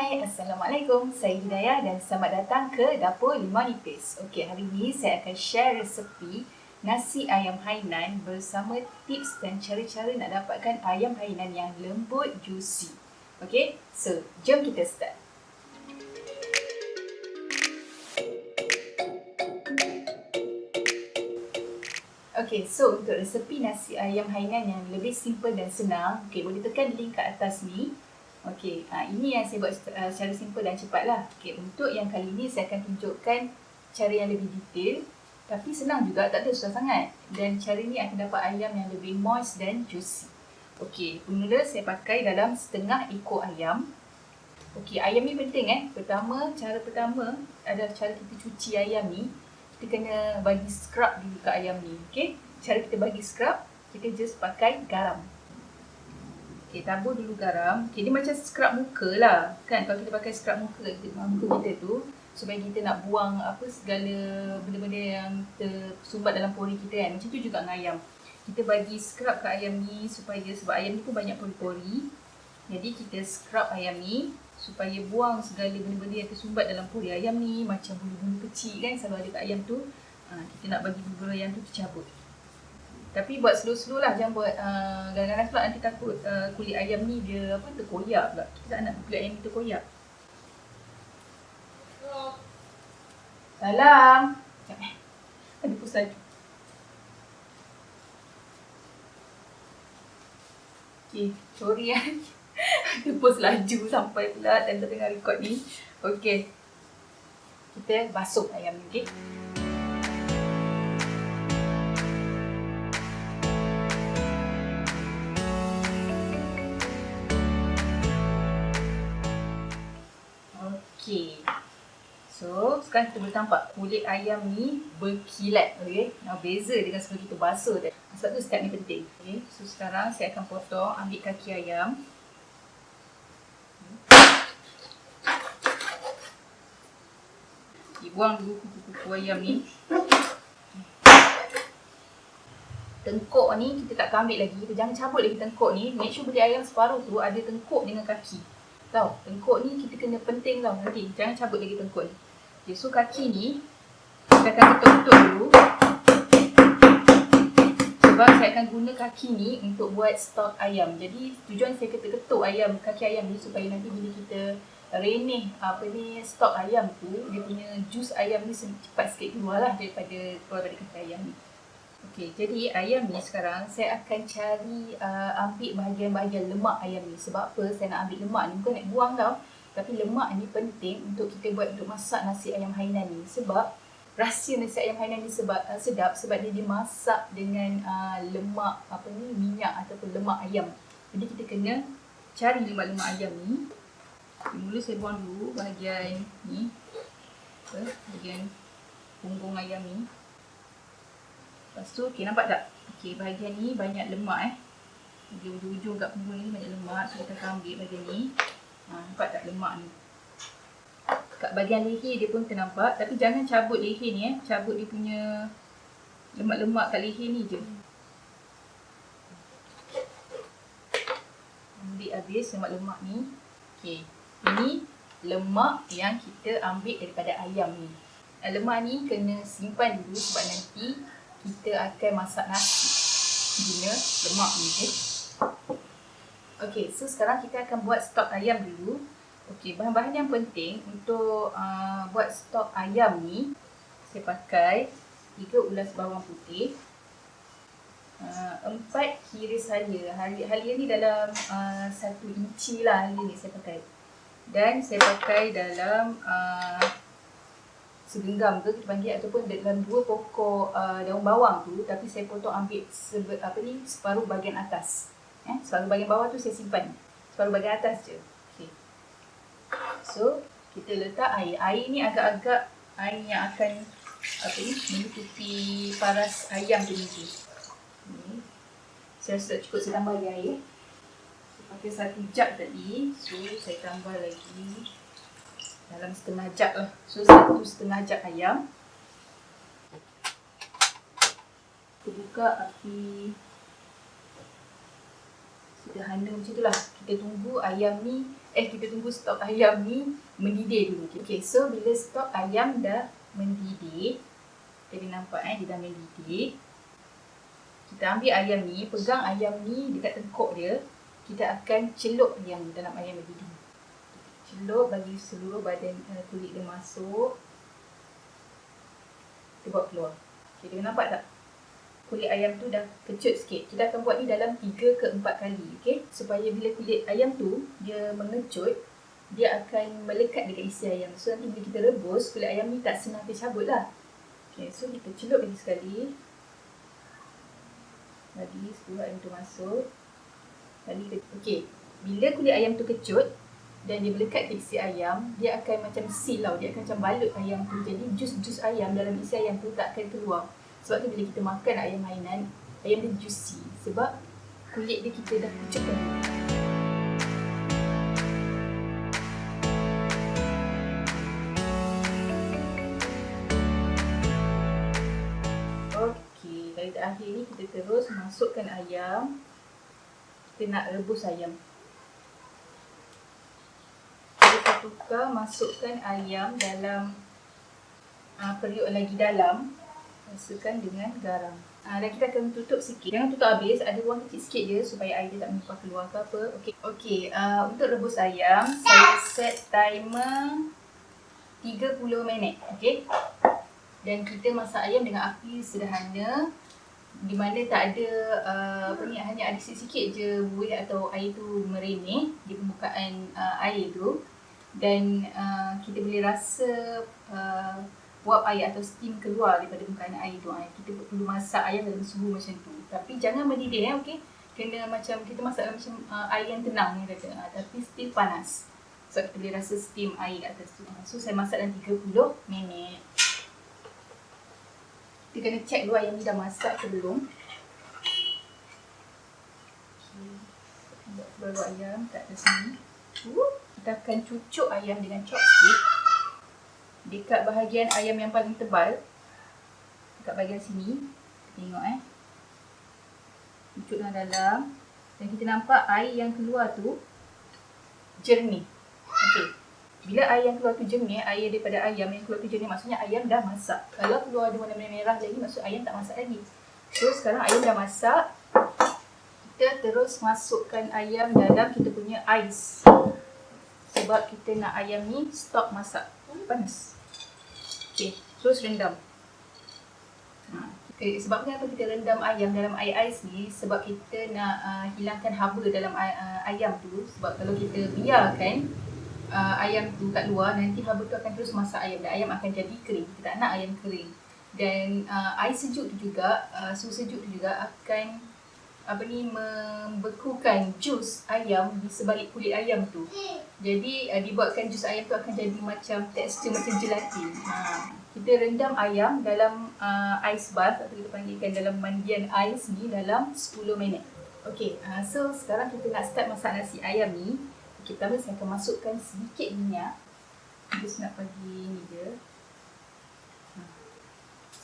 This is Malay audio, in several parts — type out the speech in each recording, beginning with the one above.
Hai, Assalamualaikum. Saya Hidayah dan selamat datang ke Dapur Limau Nipis. Okey, hari ini saya akan share resepi nasi ayam Hainan bersama tips dan cara-cara nak dapatkan ayam Hainan yang lembut, juicy. Okey, so jom kita start. Okey, so untuk resepi nasi ayam Hainan yang lebih simple dan senang, okey, boleh tekan link kat atas ni. Okey, ini yang saya buat secara simple dan cepat lah. Okey, untuk yang kali ini saya akan tunjukkan cara yang lebih detail. Tapi senang juga, tak ada susah sangat. Dan cara ni akan dapat ayam yang lebih moist dan juicy. Okey, mula saya pakai dalam setengah ekor ayam. Okey, ayam ni penting cara pertama adalah cara kita cuci ayam ni. Kita kena bagi scrub dulu kat ayam ni. Okey, cara kita bagi scrub, kita just pakai garam. Okay, tabur dulu garam. Okay, dia macam scrub muka lah. Kan, kalau kita pakai scrub muka kita tu, supaya kita nak buang segala benda-benda yang tersumbat dalam pori kita kan. Macam tu juga dengan ayam. Kita bagi scrub ke ayam ni sebab ayam ni pun banyak pori-pori. Jadi kita scrub ayam ni supaya buang segala benda-benda yang tersumbat dalam pori ayam ni. Macam bulu-bulu kecil kan, selalu ada kat ayam tu. Kita nak bagi bulu ayam tu tercabut. Tapi buat slow-slow lah, jangan buat kadang-kadang sebab nanti takut kulit ayam ni dia terkoyak pula. Kita tak nak kulit ayam ni terkoyak. Salam. Sekejap ada pus laju. Okay, sorry ada pus laju sampai pula dan tengah record ni. Okay, kita basuh ayam ni, okay. Okay, so sekarang kita boleh nampak kulit ayam ni berkilat, okay. Nah, beza dengan sebelum kita basuh tadi. Sebab tu step ni penting. Okay, so sekarang saya akan potong, ambil kaki ayam. Buang dulu kuku-kuku ayam ni. Tengkuk ni kita tak ambil lagi, kita jangan cabut lagi tengkuk ni. Make sure beli ayam separuh tu ada tengkuk dengan kaki. Tahu, tengkuk ni kita kena penting tau nanti. Jangan cabut lagi tengkuk ni. Okay, so kaki ni kita akan ketuk-ketuk dulu. Sebab saya akan guna kaki ni untuk buat stok ayam. Jadi tujuan saya ketuk-ketuk ayam, kaki ayam ni supaya nanti bila kita renih stok ayam tu, dia punya jus ayam ni cepat sikit keluar lah daripada kaki ayam ni. Okey, jadi ayam ni sekarang saya akan cari ambil bahagian-bahagian lemak ayam ni. Sebab apa saya nak ambil lemak ni? Bukan nak buang tau. Tapi lemak ni penting untuk kita buat untuk masak nasi ayam Hainan ni. Sebab rahsia nasi ayam Hainan ni sedap sebab dia dimasak dengan lemak minyak ataupun lemak ayam. Jadi kita kena cari lemak-lemak ayam ni. Mula saya buang dulu bahagian ni. Bahagian punggung ayam ni. Lepas tu, okay, nampak tak? Okay, bahagian ni banyak lemak di ujung-ujung kat punggung ni banyak lemak. So, kita akan ambil bahagian ni. Nampak tak lemak ni? Kat bahagian leher dia pun ternampak. Tapi jangan cabut leher ni cabut dia punya lemak-lemak kat leher ni je. Ambil habis lemak-lemak ni. Okay, ini lemak yang kita ambil daripada ayam ni. Lemak ni kena simpan dulu sebab nanti kita akan masak nasi guna lemak ni, okay. Okay, so sekarang kita akan buat stok ayam dulu. Okay, bahan-bahan yang penting untuk buat stok ayam ni, saya pakai 3 ulas bawang putih, 4 kiris halia. Halia ni dalam 1 inci lah halia ni saya pakai. Dan saya pakai dalam segenggam ke kita panggil, ataupun dalam 2 pokok daun bawang tu, tapi saya potong ambil separuh bahagian atas. Separuh bahagian bawah tu saya simpan. Separuh bahagian atas je. Okay. So, kita letak air. Air ni agak-agak air yang akan menutupi paras ayam tu nanti. Saya rasa cukup, saya tambah lagi air. Saya pakai 1 jug tadi. So, saya tambah lagi dalam setengah jug lah. So, 1,5 jug ayam. Kita buka api sederhana macam tu lah. Kita tunggu ayam ni, kita tunggu stok ayam ni mendidih dulu. Okay, so bila stok ayam dah mendidih, jadi nampak dia dah mendidih. Kita ambil ayam ni, pegang ayam ni dekat tengkuk dia. Kita akan celup ayam dalam ayam mendidih. Celup bagi seluruh badan kulit dia masuk. Kita bawa keluar. Okay, dia nampak tak? Kulit ayam tu dah kecut sikit. Kita akan buat ni dalam 3 ke 4 kali. Okay? Supaya bila kulit ayam tu dia mengecut, dia akan melekat dekat isi ayam. So nanti bila kita rebus, kulit ayam ni tak senang tercabut lah. Okay, so kita celup lagi sekali. Bagi seluruh ayam tu masuk. Okay, bila kulit ayam tu kecut dan dia melekat ke isi ayam, dia akan macam seal tau. Dia akan macam balut ayam tu. Jadi jus-jus ayam dalam isi ayam tu tak akan keluar. Sebab tu bila kita makan ayam hainan, ayam dia juicy. Sebab kulit dia kita dah kecutkan. Okey, kali terakhir ni kita terus masukkan ayam. Kita nak rebus ayam. Kita tukar masukkan ayam dalam periuk lagi dalam. Masukkan dengan garam. Dan kita akan tutup sikit. Jangan tutup habis. Ada ruang kecil sikit je supaya air dia tak menumpah keluar ke apa. Okey, untuk rebus ayam, saya set timer 30 minit. Okey. Dan kita masak ayam dengan api sederhana. Di mana tak ada hanya ada sikit-sikit je buih atau air tu merenih di permukaan air tu. Dan kita boleh rasa wap air atau steam keluar daripada permukaan air tu. Kita perlu masak ayam dalam suhu macam tu. Tapi jangan mendidih, okey. Kena macam kita masak dalam macam air yang tenang ni kata. Tapi still panas. So kita boleh rasa steam air atas tu. So saya masak dalam 30 minit. Kita kena check dulu ayam ni dah masak ke belum. Okay. Buat baru ayam kat atas ni. Kita akan cucuk ayam dengan chopstick dekat bahagian ayam yang paling tebal, dekat bahagian sini. Tengok cucuk dalam. Dan kita nampak air yang keluar tu jernih. Okey. Bila air yang keluar tu jernih, air daripada ayam yang keluar tu jernih, maksudnya ayam dah masak. Kalau keluar ada warna merah lagi, maksud ayam tak masak lagi. So sekarang ayam dah masak. Kita terus masukkan ayam dalam kita punya ais. Sebab kita nak ayam ni stop masak. Panas. Okay, terus rendam. Sebab kenapa kita rendam ayam dalam air ais ni? Sebab kita nak hilangkan haba dalam ayam tu. Sebab kalau kita biarkan ayam tu kat luar, nanti haba tu akan terus masak ayam dan ayam akan jadi kering. Kita tak nak ayam kering. Dan air sejuk tu juga, suhu sejuk tu juga akan membekukan jus ayam di sebalik kulit ayam tu. Jadi dibuatkan jus ayam tu akan jadi macam tekstur macam gelatin. Kita rendam ayam dalam ice bath atau kita panggilkan dalam mandian ais ni dalam 10 minit. Okey, so sekarang kita nak start masak nasi ayam ni. Okay, pertama saya akan masukkan sedikit minyak. Just nak bagi ni je.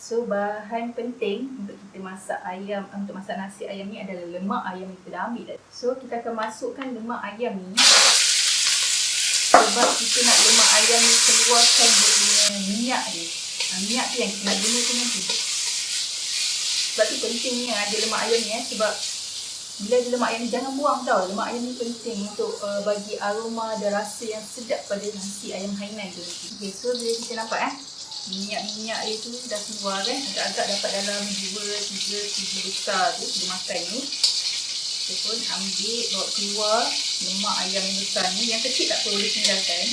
So bahan penting untuk kita masak ayam, untuk masak nasi ayam ni adalah lemak ayam yang kita dah ambil tadi. So kita akan masukkan lemak ayam ni. Sebab kita nak lemak ayam ni keluarkan dia punya minyak dia. Minyak tu yang kita nak guna tu nanti. Sebab tu pentingnya ada lemak ayam ni sebab bila ada lemak ayam ni jangan buang tau. Lemak ayam ni penting untuk bagi aroma dan rasa yang sedap pada nasi ayam hainan tu nanti. Okay, so bila kita nampak minyak dia tu dah keluar kan. Agak-agak dapat dalam 2-3 biji besar tu dia makan ni. Kita pun ambil, bawa keluar lemak ayam yang besar ni. Yang kecil tak perlu tinggalkan.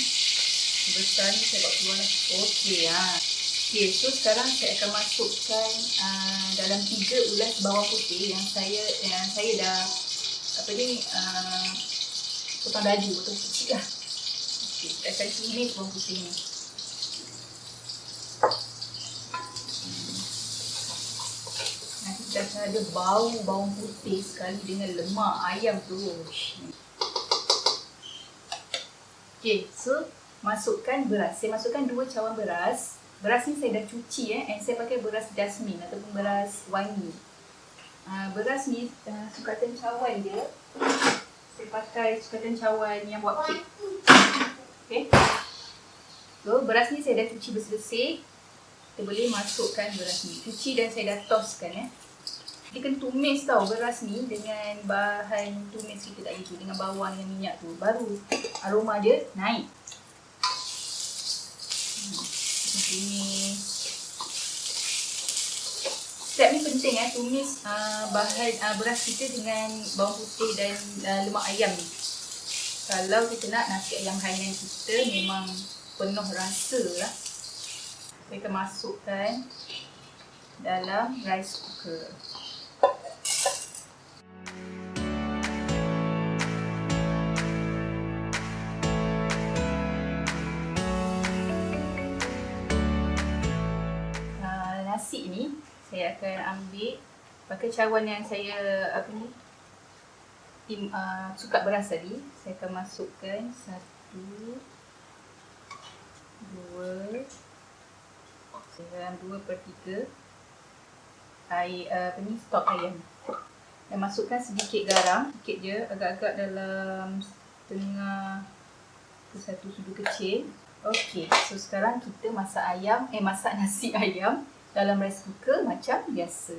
Yang besar ni saya bawa keluar lah. Okey, okay, so sekarang saya akan masukkan dalam 3 ulas bawang putih yang saya dah potong dadu, potong kecil lah. Okay, kita akan tumis bawang putih ni. Nanti kita akan ada bau bawang putih sekali dengan lemak ayam tu. Okay, so masukkan beras. Saya masukkan 2 cawan beras. Beras ni saya dah cuci and saya pakai beras jasmin ataupun beras wangi. Beras ni sukatan cawan dia. Saya pakai sukatan cawan yang buat kek. Okay. So beras ni saya dah cuci bersih-bersih. Kita boleh masukkan beras ni. Cuci dan saya dah toskan. Kita kena tumis tau beras ni dengan bahan tumis kita tadi tu, dengan bawang dengan minyak tu. Baru aroma dia naik. Tumis. Step ni penting tumis bahan beras kita dengan bawang putih dan lemak ayam ni. Kalau kita nak nasi ayam hainan kita memang penuh rasa lah. Kita masukkan dalam rice cooker. Nasi ni saya akan ambil pakai cawan yang saya cukat beras tadi. Saya akan masukkan 1, 2, dalam 2/3 air stok ayam. Dan masukkan sedikit garam, sikit je, agak-agak dalam setengah ke 1 sudu kecil. Okey, so sekarang kita masak nasi ayam dalam rice cooker macam biasa.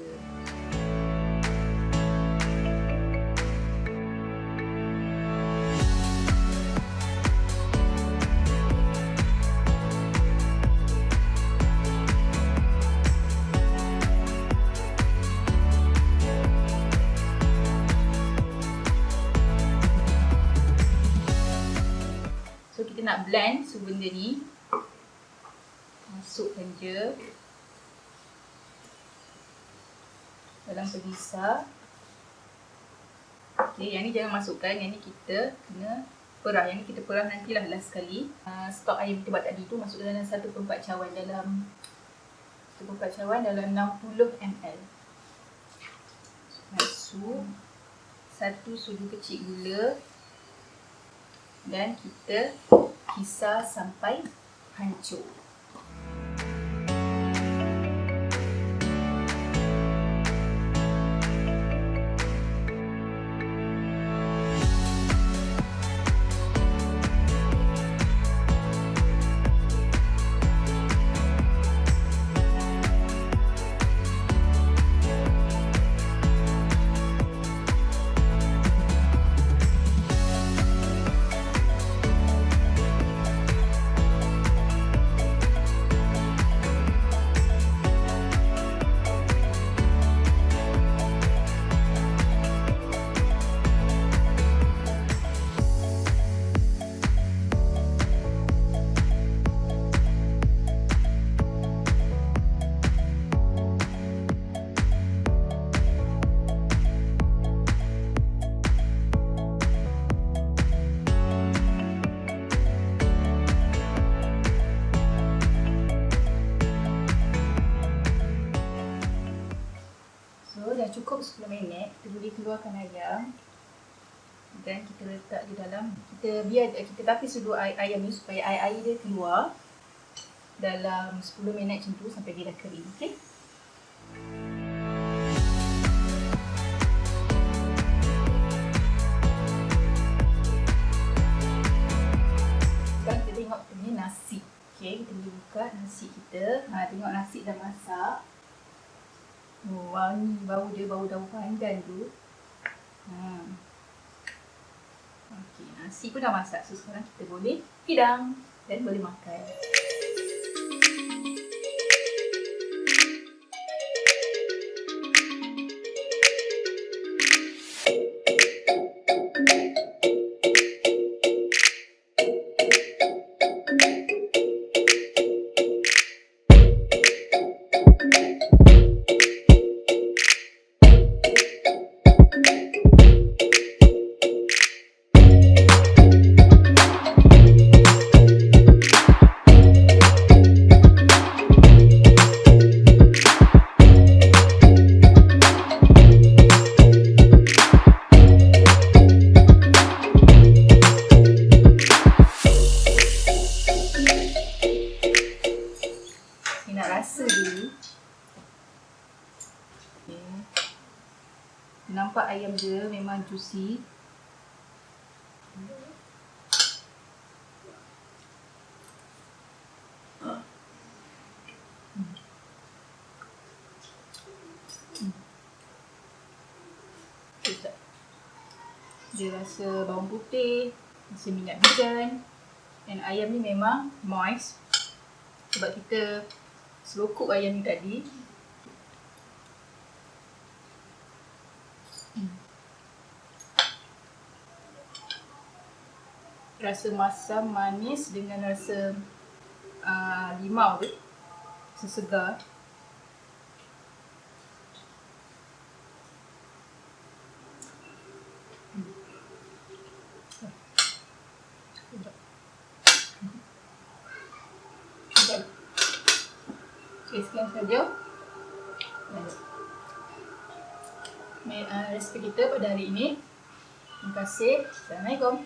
So kita nak blend benda ni. Masukkan je dalam penyisar. Okay, yang ni jangan masukkan, yang ni kita kena perah. Yang ni kita perah nantilah last sekali. Stok ayam kita buat tadi tu masuk dalam 1/4 cawan dalam 60 ml. Masuk 1 sudu kecil gula dan kita kisar sampai hancur. Dah cukup 10 minit, kita boleh keluarkan ayam dan kita letak di dalam. Kita tapis dulu ayam ni supaya air dia keluar dalam 10 minit macam tu sampai dia dah kering. Okey. Sekarang kita tengok punya nasi. Okey, kita boleh buka nasi kita. Tengok nasi dah masak. Wangi bau dia, bau daun pandan tu. Okey, nasi pun dah masak. So sekarang kita boleh hidang dan boleh makan. Nak rasa dulu. Okay. Nampak ayam dia memang juicy. Dia rasa bawang putih, rasa minyak bigan. Dan ayam ni memang moist sebab kita slow cook ayam ni tadi. Rasa masam manis dengan rasa limau tu, sesegar. Okay, sekian saja resipi kita pada hari ini. Terima kasih. Assalamualaikum.